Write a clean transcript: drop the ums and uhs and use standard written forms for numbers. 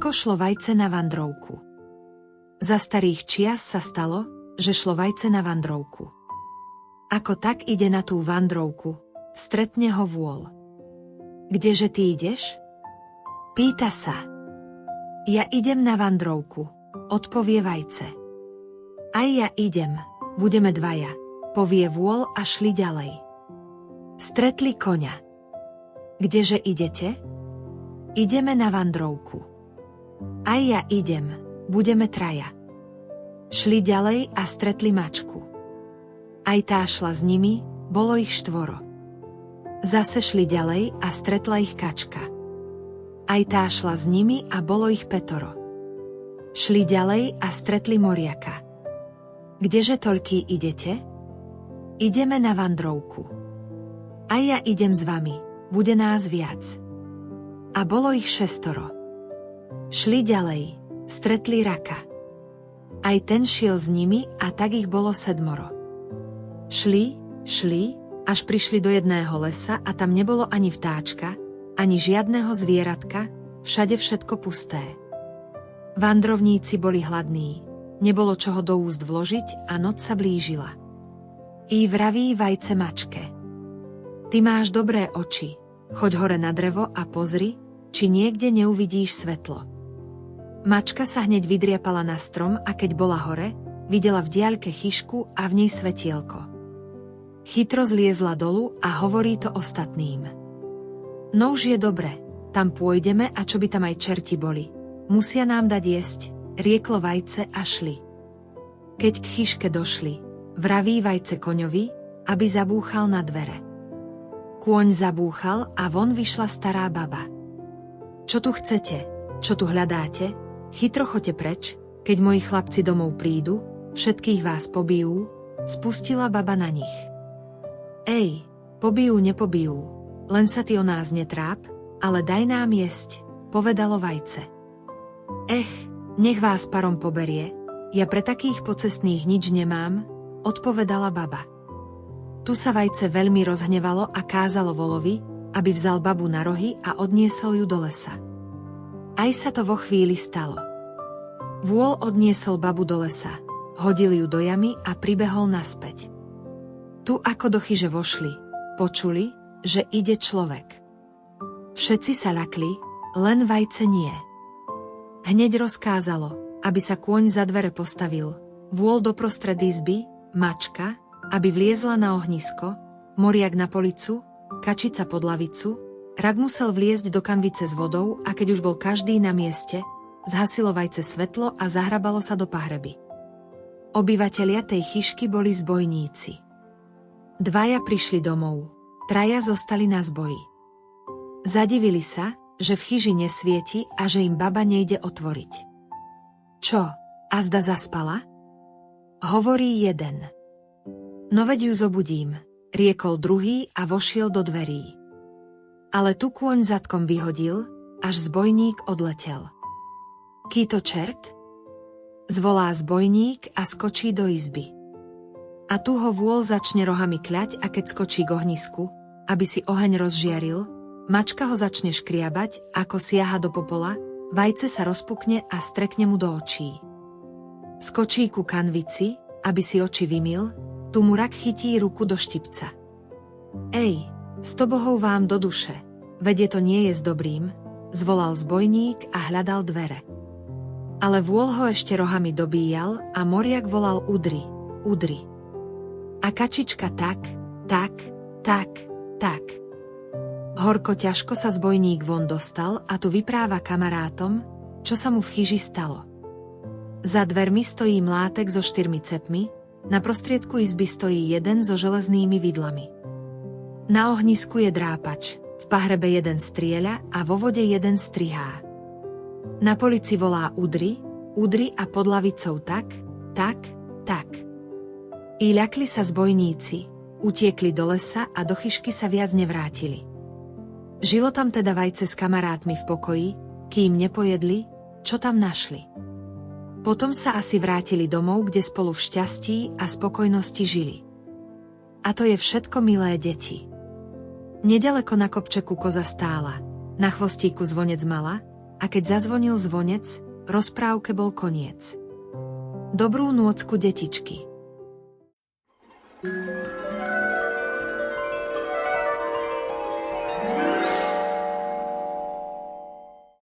Ako šlo vajce na vandrovku. Za starých čias sa stalo, že šlo vajce na vandrovku. Ako tak ide na tú vandrovku, stretne ho vôl. Kdeže ty ideš? Pýta sa. Ja idem na vandrovku, odpovie vajce. Aj ja idem, budeme dvaja, povie vôl a šli ďalej. Stretli koňa. Kdeže idete? Ideme na vandrovku. Aj ja idem, budeme traja. Šli ďalej a stretli mačku. Aj tá šla s nimi, bolo ich 4. Zase šli ďalej a stretla ich kačka. Aj tá šla s nimi a bolo ich 5. Šli ďalej a stretli moriaka. Kdeže toľký idete? Ideme na vandrovku. Aj ja idem s vami, bude nás viac. A bolo ich 6. Šli ďalej, stretli raka. Aj ten šiel s nimi a tak ich bolo 7. Šli, až prišli do jedného lesa a tam nebolo ani vtáčka, ani žiadneho zvieratka, všade všetko pusté. Vandrovníci boli hladní, nebolo čoho do úst vložiť a noc sa blížila. I vraví vajce mačke. Ty máš dobré oči, choď hore na drevo a pozri, či niekde neuvidíš svetlo. Mačka sa hneď vydriapala na strom a keď bola hore, videla v diaľke chyšku a v nej svetielko. Chytro zliezla dolu a hovorí to ostatným. No už je dobre, tam pôjdeme a čo by tam aj čerti boli. Musia nám dať jesť, rieklo vajce a šli. Keď k chyške došli, vraví vajce koňovi, aby zabúchal na dvere. Kôň zabúchal a von vyšla stará baba. Čo tu chcete? Čo tu hľadáte? Chytro choďte preč, keď moji chlapci domov prídu, všetkých vás pobijú, spustila baba na nich. Ej, pobijú, nepobijú, len sa ty o nás netráp, ale daj nám jesť, povedalo vajce. Nech vás parom poberie, ja pre takých pocestných nič nemám, odpovedala baba. Tu sa vajce veľmi rozhnevalo a kázalo volovi, aby vzal babu na rohy a odniesol ju do lesa. Aj sa to vo chvíli stalo. Vôl odniesol babu do lesa, hodil ju do jamy a pribehol naspäť. Tu ako do chyže vošli, počuli, že ide človek. Všetci sa ľakli, len vajce nie. Hneď rozkázalo, aby sa kôň za dvere postavil, vôl doprostred izby, mačka, aby vliezla na ohnisko, moriak na policu, kačica pod lavicu, rak musel vliezť do kanvice s vodou a keď už bol každý na mieste, zhasilo vajce svetlo a zahrabalo sa do pahreby. Obyvatelia tej chyšky boli zbojníci. 2 prišli domov, 3 zostali na zboji. Zadivili sa, že v chyži nesvieti a že im baba nejde otvoriť. Čo, azda zaspala? Hovorí jeden. No veď ju zobudím, riekol druhý a vošiel do dverí. Ale tu kôň zadkom vyhodil, až zbojník odletel. Kýto čert? Zvolá zbojník a skočí do izby. A tu ho vôl začne rohami kľať a keď skočí k ohnisku, aby si oheň rozžiaril, mačka ho začne škriabať, ako siaha do popola, vajce sa rozpukne a strekne mu do očí. Skočí ku kanvici, aby si oči vymyl, tu mu rak chytí ruku do štipca. Ej, 100 bohov vám do duše, veď to nie je s dobrým, zvolal zbojník a hľadal dvere. Ale vôl ho ešte rohami dobíjal a moriak volal udri, udri. A kačička tak. Horko ťažko sa zbojník von dostal a tu vypráva kamarátom, čo sa mu v chyži stalo. Za dvermi stojí mlátek so 4 cepmi, na prostriedku izby stojí jeden so železnými vidlami. Na ohnisku je drápač, v pahrebe jeden strieľa a vo vode jeden strihá. Na polici volá udri, udri a pod lavicou tak. I ľakli sa zbojníci, utiekli do lesa a do chyšky sa viac nevrátili. Žilo tam teda vajce s kamarátmi v pokoji, kým nepojedli, čo tam našli. Potom sa asi vrátili domov, kde spolu v šťastí a spokojnosti žili. A to je všetko, milé deti. Nedaleko na kopčeku koza stála, na chvostíku zvonec mala, a keď zazvonil zvonec, rozprávke bol koniec. Dobrú nôcku, detičky.